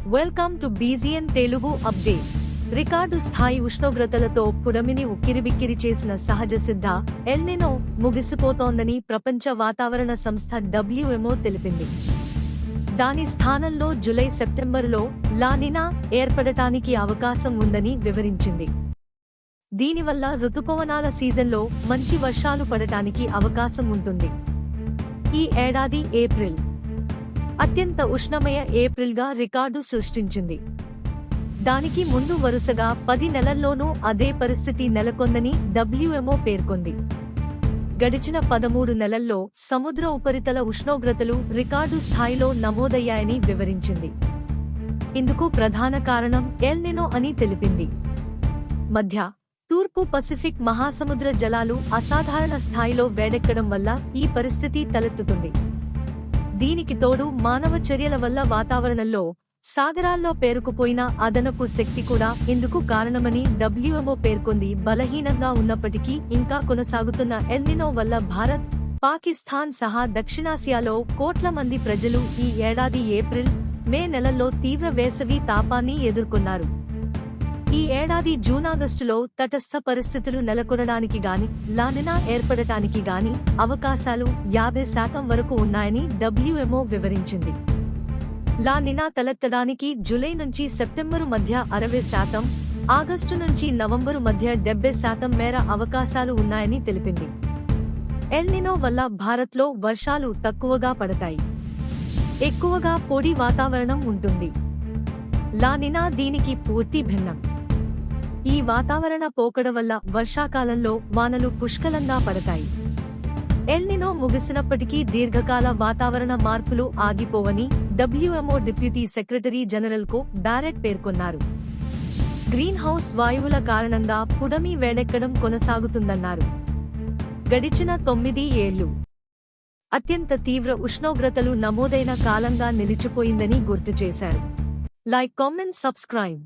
Welcome to బీజీఎన్ Telugu updates. Record స్థాయి ఉష్ణోగ్రతలతో పుడమిని ఉక్కిరిబిక్కిరి చేసిన సహజ సిద్ధ ఎల్ నినో ముగిసిపోతోందని ప్రపంచ వాతావరణ సంస్థ WMO తెలిపింది. దాని స్థానంలో జూలై-సెప్టెంబరులో లా నినా ఏర్పడటానికి అవకాశం ఉందని వివరించింది. దీనివల్ల రుతుపవనాల సీజన్లో మంచి వర్షాలు పడటానికి అవకాశం ఉంటుంది. ఈ ఏడాది ఏప్రిల్ అత్యంత ఉష్ణమయ ఏప్రిల్గా రికార్డు సృష్టించింది. దానికి ముందు వరుసగా 10 నెలల్లోనూ అదే పరిస్థితి నెలకొందని WMO పేర్కొంది. గడిచిన 13 నెలల్లో సముద్ర ఉపరితల ఉష్ణోగ్రతలు రికార్డు స్థాయిలో నమోదయ్యాయని వివరించింది. ఇందుకు ప్రధాన కారణం ఎల్ నినో అని తెలిపింది. మధ్య, తూర్పు పసిఫిక్ మహాసముద్ర జలాలు అసాధారణ స్థాయిలో వేడెక్కడం వల్ల ఈ పరిస్థితి తలెత్తుతుంది. దీనికి తోడు మానవ చర్యల వల్ల వాతావరణంలో, సాగరాల్లో పేరుకుపోయిన అదనపు శక్తి కూడా ఇందుకు కారణమని WMO పేర్కొంది. బలహీనంగా ఉన్నప్పటికీ ఇంకా కొనసాగుతున్న ఎల్ నినో వల్ల భారత్, పాకిస్తాన్ సహా దక్షిణాసియాలో కోట్ల మంది ప్రజలు ఈ ఏడాది ఏప్రిల్, మే నెలల్లో తీవ్ర వేసవి తాపాన్ని ఎదుర్కొన్నారు. ఈ ఏడాది జూన్-ఆగస్టులో తటస్థ పరిస్థితులు నెలకొనడానికి గాని, లా నినా ఏర్పడటానికి గాని అవకాశాలు 50% వరకు ఉన్నాయని WMO వివరించింది. లా నినా తలెత్తడానికి జూలై నుంచి సెప్టెంబరు మధ్య 60%, ఆగస్టు నుంచి నవంబరు మధ్య 70% మేర అవకాశాలు ఉన్నాయని తెలిపింది. ఎల్ నినో వల్ల భారత్లో వర్షాలు తక్కువగా పడతాయి. ఎక్కువగా పొడి వాతావరణం ఉంటుంది. లా నినా దీనికి పూర్తి భిన్నం. ఈ వాతావరణ పోకడ వల్ల వర్షాకాలంలో వానలు పుష్కలంగా పడతాయి. ఎల్ నినో ముగిసినప్పటికీ దీర్ఘకాల వాతావరణ మార్పులు ఆగిపోవని WMO డిప్యూటీ సెక్రటరీ జనరల్కు బారెట్ పేర్కొన్నారు. గ్రీన్ హౌస్ వాయువుల కారణంగా పుడమి వేడెక్కడం కొనసాగుతుందన్నారు. గడిచిన 9 ఏళ్లు అత్యంత తీవ్ర ఉష్ణోగ్రతలు నమోదైన కాలంగా నిలిచిపోయిందని గుర్తు చేశారు. Like, comment, subscribe.